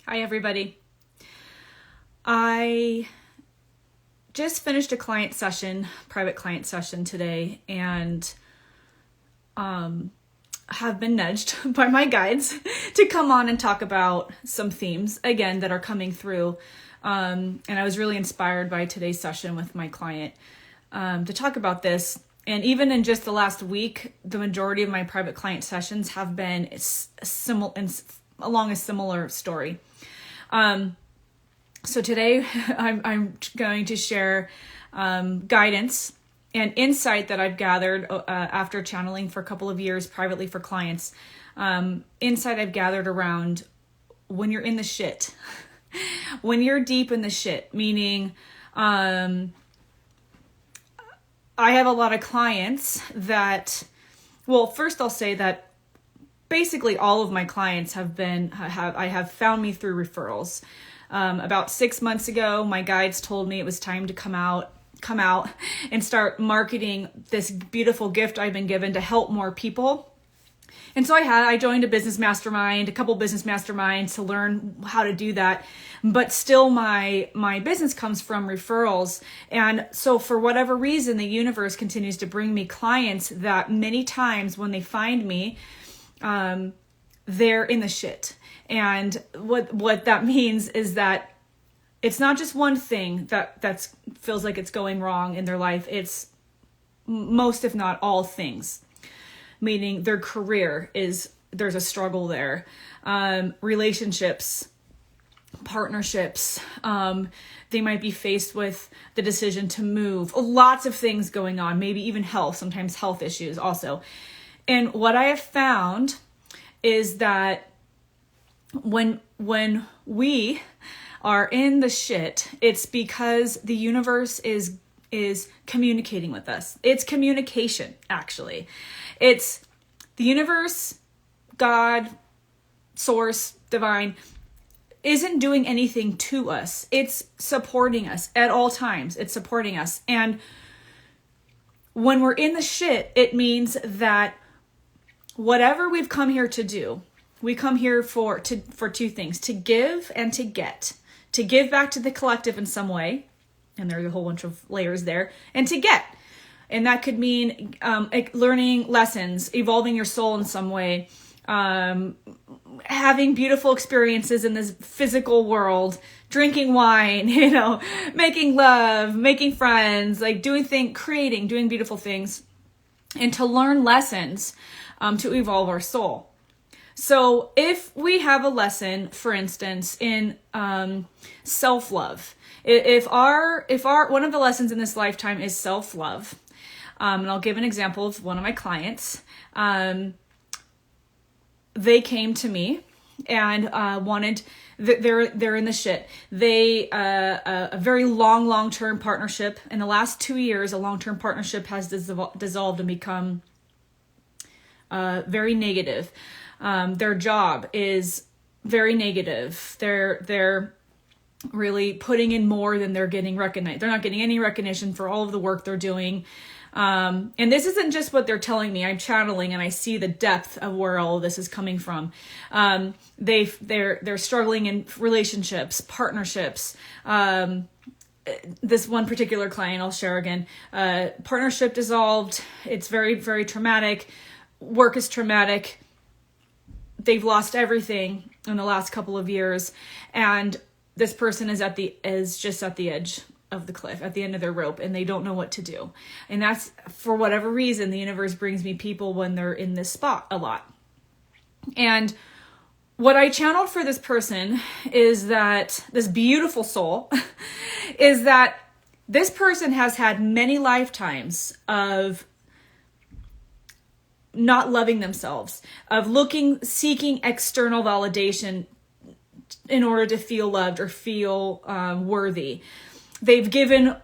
Hi, everybody. I just finished a private client session today, and have been nudged by my guides to come on and talk about some themes again that are coming through. And I was really inspired by today's session with my client to talk about this. And even in just the last week, the majority of my private client sessions have been along a similar story. So today I'm going to share guidance and insight that I've gathered after channeling for a couple of years privately for clients. Insight I've gathered around when you're in the shit, when you're deep in the shit, meaning I have a lot of clients that, well, first I'll say that basically all of my clients have found me through referrals. About 6 months ago, my guides told me it was time to come out and start marketing this beautiful gift I've been given to help more people. And so I joined a couple business masterminds to learn how to do that. But still my business comes from referrals. And so for whatever reason, the universe continues to bring me clients that many times when they find me, they're in the shit. And what that means is that it's not just one thing that feels like it's going wrong in their life. It's most, if not all things, meaning their career there's a struggle there. Relationships, partnerships, they might be faced with the decision to move, lots of things going on, maybe even health, sometimes health issues also. And what I have found is that when we are in the shit, it's because the universe is communicating with us. It's communication, actually. It's the universe, God, source, divine, isn't doing anything to us. It's supporting us at all times. It's supporting us. And when we're in the shit, it means that whatever we've come here to do, we come here for two things: to give and to get. To give back to the collective in some way, and there's a whole bunch of layers there, and to get. And that could mean learning lessons, evolving your soul in some way, having beautiful experiences in this physical world, drinking wine, making love, making friends, doing beautiful things, and to learn lessons to evolve our soul. So if we have a lesson, for instance, in self-love, if one of the lessons in this lifetime is self-love, and I'll give an example of one of my clients. They came to me and they're in the shit. They a very long-term partnership. In the last 2 years, a long-term partnership has dissolved and become very negative. Their job is very negative. They're really putting in more than they're getting recognized. They're not getting any recognition for all of the work they're doing. And this isn't just what they're telling me. I'm channeling and I see the depth of where all of this is coming from. They're struggling in relationships, partnerships. This one particular client I'll share again, partnership dissolved. It's very, very traumatic. Work is traumatic. They've lost everything in the last couple of years, and this person is just at the edge of the cliff, at the end of their rope, and they don't know what to do. And that's, for whatever reason, the universe brings me people when they're in this spot a lot. And what I channeled for this person is that this beautiful soul is that this person has had many lifetimes of not loving themselves, of seeking external validation in order to feel loved or feel worthy. They've given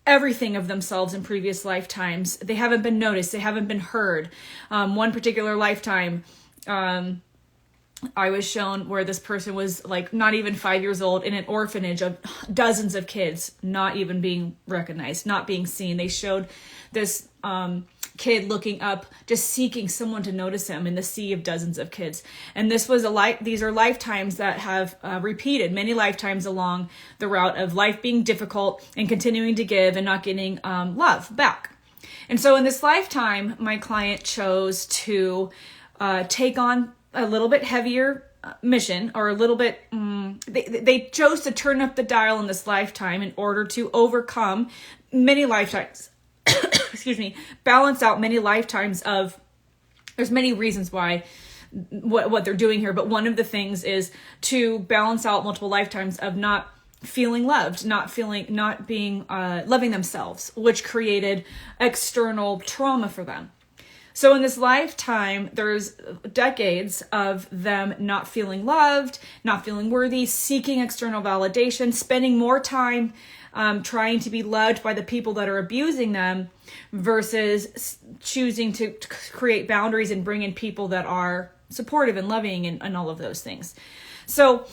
everything of themselves in previous lifetimes. They haven't been noticed. They haven't been heard. One particular lifetime, I was shown where this person was like not even 5 years old in an orphanage of dozens of kids, not even being recognized, not being seen. They showed this kid looking up, just seeking someone to notice him in the sea of dozens of kids. And these are lifetimes that have repeated many lifetimes along the route of life being difficult and continuing to give and not getting love back. And so in this lifetime, my client chose to take on a little bit heavier mission, or a little bit, they chose to turn up the dial in this lifetime in order to overcome many lifetimes, excuse me, balance out many lifetimes of, there's many reasons why, what they're doing here, but one of the things is to balance out multiple lifetimes of not feeling loved, not being loving themselves, which created external trauma for them. So in this lifetime, there's decades of them not feeling loved, not feeling worthy, seeking external validation, spending more time trying to be loved by the people that are abusing them versus choosing to create boundaries and bring in people that are supportive and loving and all of those things. So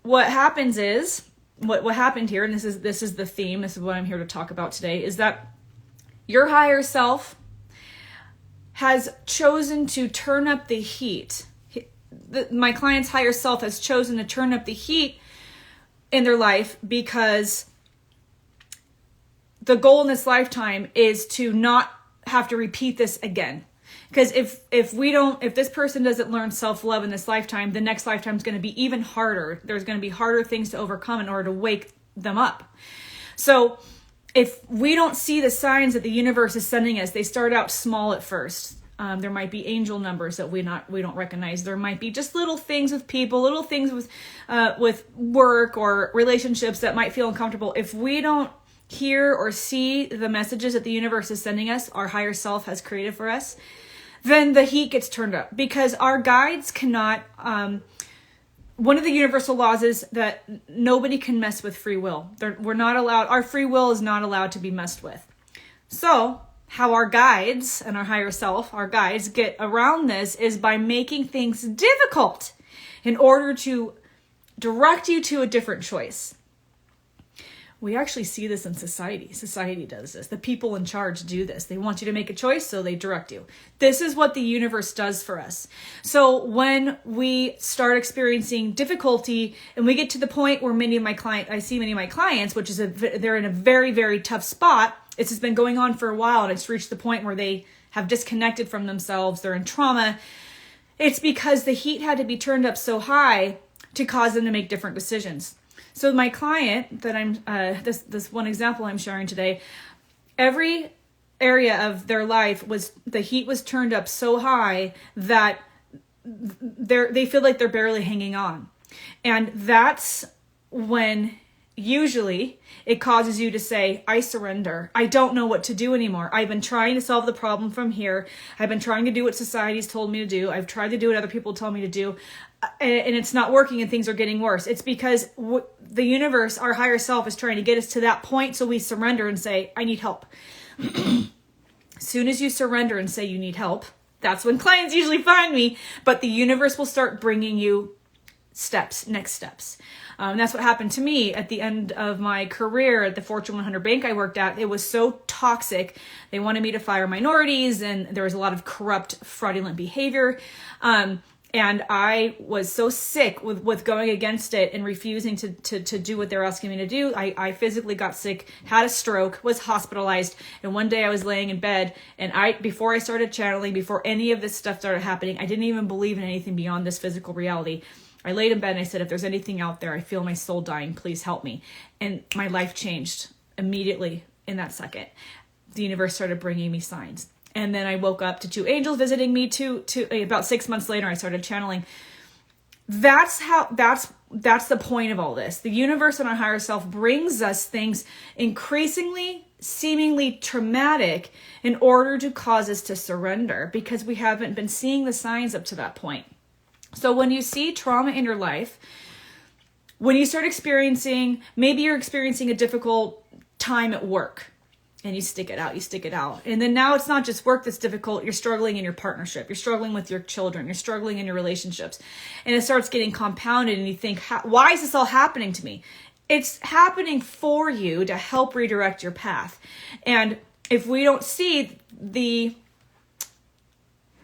what happens is, what happened here, and this is the theme, this is what I'm here to talk about today, is that your higher self has chosen to turn up the heat. My client's higher self has chosen to turn up the heat in their life because the goal in this lifetime is to not have to repeat this again. Because if this person doesn't learn self-love in this lifetime, the next lifetime is going to be even harder. There's going to be harder things to overcome in order to wake them up. So if we don't see the signs that the universe is sending us, they start out small at first. There might be angel numbers that we don't recognize. There might be just little things with people, little things with work or relationships that might feel uncomfortable. If we don't hear or see the messages that the universe is sending us, our higher self has created for us, then the heat gets turned up, because our guides cannot. One of the universal laws is that nobody can mess with free will. We're not allowed. Our free will is not allowed to be messed with. So how our guides and our higher self, our guides, get around this is by making things difficult in order to direct you to a different choice. We actually see this in society. Society does this. The people in charge do this. They want you to make a choice, so they direct you. This is what the universe does for us. So when we start experiencing difficulty and we get to the point where I see many of my clients, which is they're in a very, very tough spot. This has been going on for a while, and it's reached the point where they have disconnected from themselves. They're in trauma. It's because the heat had to be turned up so high to cause them to make different decisions. So my client that I'm, this one example I'm sharing today, every area of their life the heat was turned up so high that they feel like they're barely hanging on. And that's when usually it causes you to say, I surrender. I don't know what to do anymore. I've been trying to solve the problem from here. I've been trying to do what society's told me to do. I've tried to do what other people tell me to do. And it's not working, and things are getting worse. It's because the universe, our higher self, is trying to get us to that point, so we surrender and say, I need help. As soon as you surrender and say you need help, that's when clients usually find me. But the universe will start bringing you next steps. That's what happened to me at the end of my career at the Fortune 100 bank I worked at. It was so toxic. They wanted me to fire minorities, and there was a lot of corrupt, fraudulent behavior. And I was so sick with going against it and refusing to do what they're asking me to do. I physically got sick, had a stroke, was hospitalized. And one day I was laying in bed, and before I started channeling, before any of this stuff started happening, I didn't even believe in anything beyond this physical reality. I laid in bed and I said, if there's anything out there, I feel my soul dying, please help me. And my life changed immediately in that second. The universe started bringing me signs. And then I woke up to 2 angels visiting me to about 6 months later, I started channeling. That's the point of all this. The universe and our higher self brings us things increasingly, seemingly traumatic in order to cause us to surrender, because we haven't been seeing the signs up to that point. So when you see trauma in your life, when you start maybe you're experiencing a difficult time at work, and you stick it out. And then now it's not just work that's difficult. You're struggling in your partnership. You're struggling with your children. You're struggling in your relationships. And it starts getting compounded, and you think, why is this all happening to me? It's happening for you to help redirect your path. And if we don't see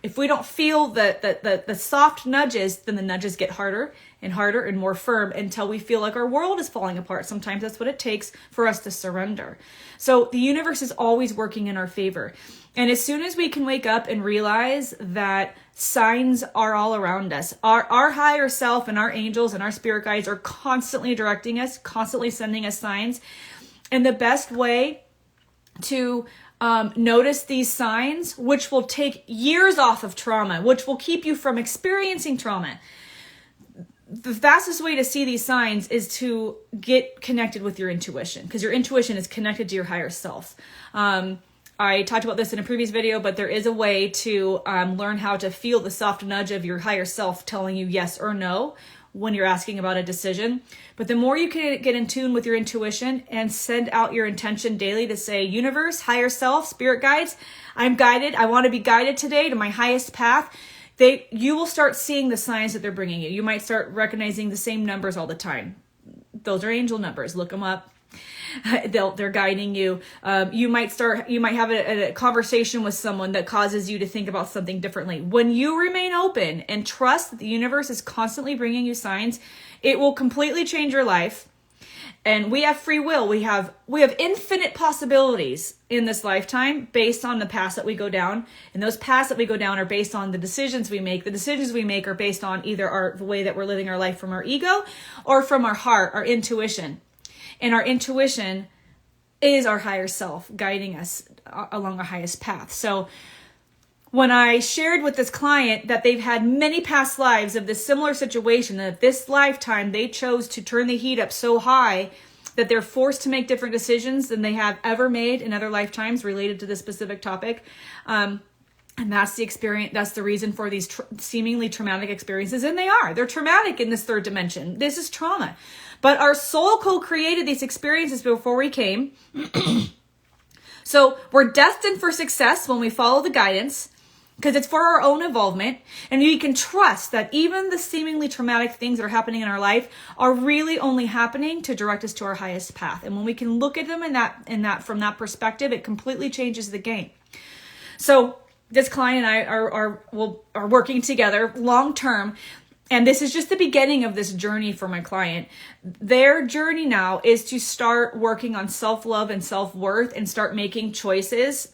if we don't feel the soft nudges, then the nudges get harder and harder and more firm until we feel like our world is falling apart. Sometimes that's what it takes for us to surrender. So the universe is always working in our favor. And as soon as we can wake up and realize that signs are all around us, our higher self and our angels and our spirit guides are constantly directing us, constantly sending us signs. And the best way to notice these signs, which will take years off of trauma, which will keep you from experiencing trauma. The fastest way to see these signs is to get connected with your intuition, because your intuition is connected to your higher self. I talked about this in a previous video, but there is a way to learn how to feel the soft nudge of your higher self telling you yes or no when you're asking about a decision. But the more you can get in tune with your intuition and send out your intention daily to say, universe, higher self, spirit guides, I'm guided. I want to be guided today to my highest path. You will start seeing the signs that they're bringing you. You might start recognizing the same numbers all the time. Those are angel numbers. Look them up. They're guiding you. You might have a conversation with someone that causes you to think about something differently. When you remain open and trust that the universe is constantly bringing you signs, it will completely change your life. And we have free will. We have infinite possibilities in this lifetime based on the paths that we go down. And those paths that we go down are based on the decisions we make. The decisions we make are based on either the way that we're living our life from our ego or from our heart, our intuition. And our intuition is our higher self guiding us along our highest path. So when I shared with this client that they've had many past lives of this similar situation, that this lifetime they chose to turn the heat up so high that they're forced to make different decisions than they have ever made in other lifetimes related to this specific topic. And that's the experience. That's the reason for these seemingly traumatic experiences. And they're traumatic in this third dimension. This is trauma. But our soul co-created these experiences before we came. So we're destined for success when we follow the guidance, because it's for our own involvement. And you can trust that even the seemingly traumatic things that are happening in our life are really only happening to direct us to our highest path. And when we can look at them from that perspective, it completely changes the game. So this client and I are working together long term. And this is just the beginning of this journey for my client. Their journey now is to start working on self-love and self-worth and start making choices.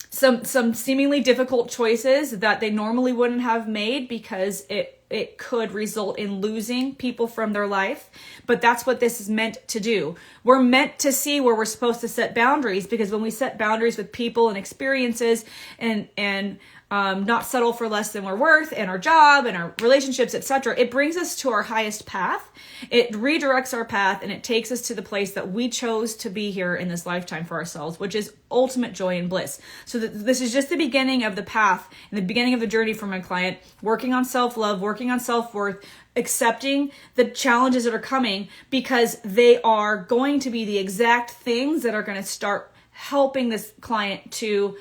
Some seemingly difficult choices that they normally wouldn't have made because it could result in losing people from their life. But that's what this is meant to do. We're meant to see where we're supposed to set boundaries, because when we set boundaries with people and experiences and not settle for less than we're worth and our job and our relationships, etc., it brings us to our highest path. It redirects our path and it takes us to the place that we chose to be here in this lifetime for ourselves, which is ultimate joy and bliss. So this is just the beginning of the path and the beginning of the journey for my client, working on self-love, working on self-worth, accepting the challenges that are coming, because they are going to be the exact things that are going to start helping this client to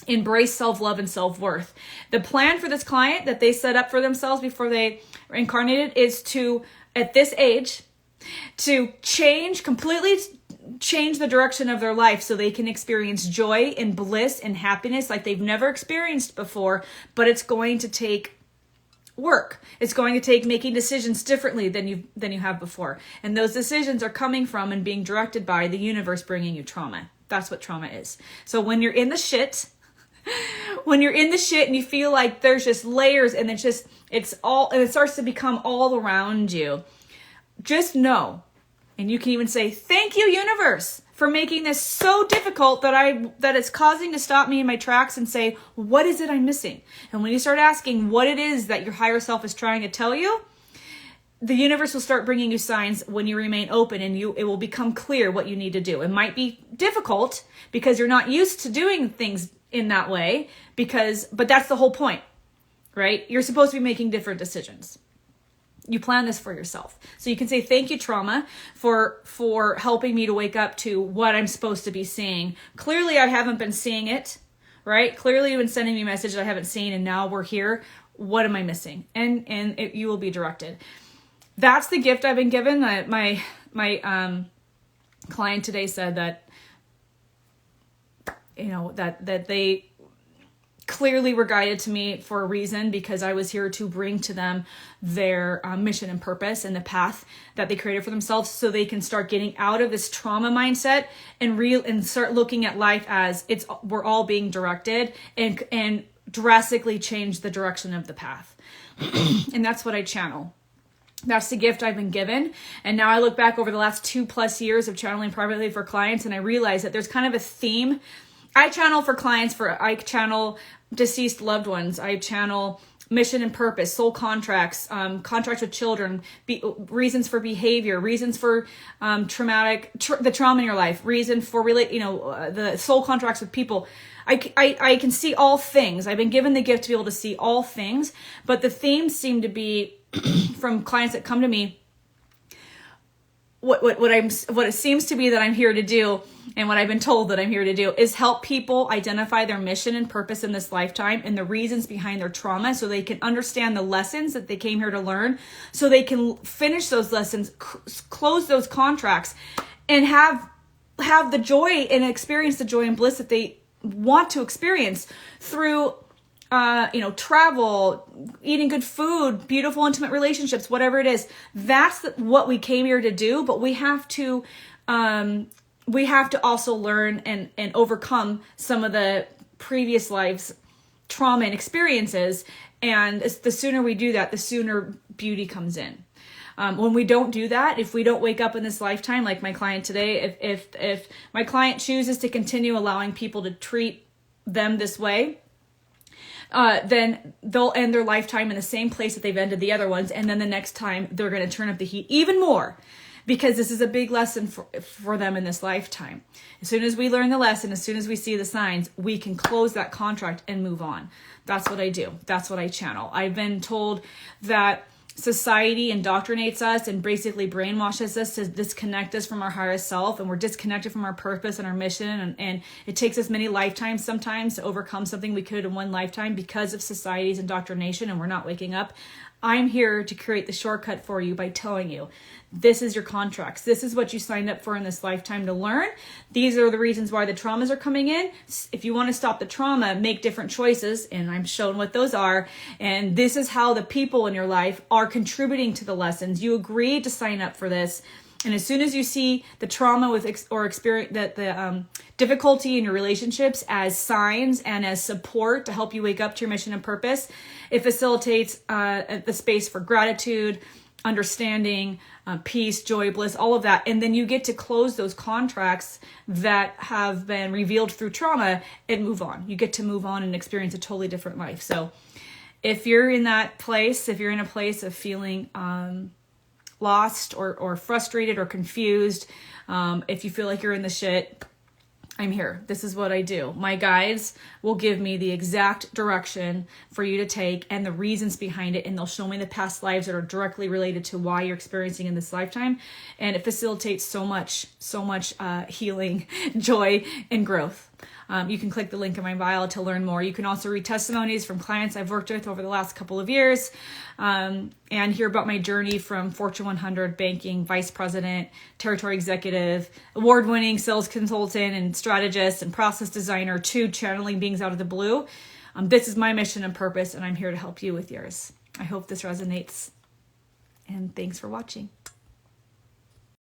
embrace self-love and self-worth. The plan for this client that they set up for themselves before they reincarnated is to, at this age, to completely change the direction of their life so they can experience joy and bliss and happiness like they've never experienced before. But it's going to take work. It's going to take making decisions differently than you have before. And those decisions are coming from and being directed by the universe bringing you trauma. That's what trauma is. So when you're in the shit, and you feel like there's just layers and it starts to become all around you, just know, and you can even say, thank you, universe, for making this so difficult that it's causing to stop me in my tracks and say, what is it I'm missing? And when you start asking what it is that your higher self is trying to tell you, the universe will start bringing you signs when you remain open, and it will become clear what you need to do. It might be difficult because you're not used to doing things in that way, but that's the whole point, right? You're supposed to be making different decisions. You plan this for yourself. So you can say, thank you, trauma, for helping me to wake up to what I'm supposed to be seeing. Clearly, I haven't been seeing it, right? Clearly, you've been sending me messages I haven't seen, and now we're here. What am I missing? And you will be directed. That's the gift I've been given. client today said that, that they clearly were guided to me for a reason, because I was here to bring to them their mission and purpose and the path that they created for themselves, so they can start getting out of this trauma mindset and start looking at life as we're all being directed, and drastically change the direction of the path. And that's what I channel. That's the gift I've been given. And now I look back over the last 2+ years of channeling privately for clients, and I realize that there's kind of a theme. I channel for clients, I channel deceased loved ones. I channel mission and purpose, soul contracts, contracts with children, reasons for behavior, reasons for the trauma in your life, reason for the soul contracts with people. I can see all things. I've been given the gift to be able to see all things, but the themes seem to be from clients that come to me. What it seems to be that I'm here to do, and what I've been told that I'm here to do, is help people identify their mission and purpose in this lifetime and the reasons behind their trauma, so they can understand the lessons that they came here to learn, so they can finish those lessons, close those contracts, and have the joy and experience the joy and bliss that they want to experience through travel, eating good food, beautiful, intimate relationships, whatever it is. That's what we came here to do. But we have to also learn and overcome some of the previous lives' trauma and experiences. And the sooner we do that, the sooner beauty comes in. When we don't do that, if we don't wake up in this lifetime, like my client today, if my client chooses to continue allowing people to treat them this way, then they'll end their lifetime in the same place that they've ended the other ones. And then the next time they're going to turn up the heat even more, because this is a big lesson for them in this lifetime. As soon as we learn the lesson, as soon as we see the signs, we can close that contract and move on. That's what I do. That's what I channel. I've been told that society indoctrinates us and basically brainwashes us to disconnect us from our higher self, and we're disconnected from our purpose and our mission, and it takes us many lifetimes sometimes to overcome something we could in one lifetime because of society's indoctrination, and we're not waking up. I'm here to create the shortcut for you by telling you, this is your contracts. This is what you signed up for in this lifetime to learn. These are the reasons why the traumas are coming in. If you want to stop the trauma, make different choices, and I'm showing what those are. And this is how the people in your life are contributing to the lessons. You agreed to sign up for this. And as soon as you see the trauma or experience the difficulty in your relationships as signs and as support to help you wake up to your mission and purpose, it facilitates the space for gratitude, understanding, peace, joy, bliss, all of that. And then you get to close those contracts that have been revealed through trauma and move on. You get to move on and experience a totally different life. So if you're in that place, if you're in a place of feeling lost or frustrated or confused, if you feel like you're in the shit, I'm here. This is what I do. My guides will give me the exact direction for you to take and the reasons behind it, and they'll show me the past lives that are directly related to why you're experiencing in this lifetime, and it facilitates so much healing, joy, and growth. You can click the link in my bio to learn more. You can also read testimonies from clients I've worked with over the last couple of years, and hear about my journey from Fortune 100 banking vice president, territory executive, award-winning sales consultant and strategist and process designer to channeling beings out of the blue. This is my mission and purpose, and I'm here to help you with yours. I hope this resonates, and thanks for watching.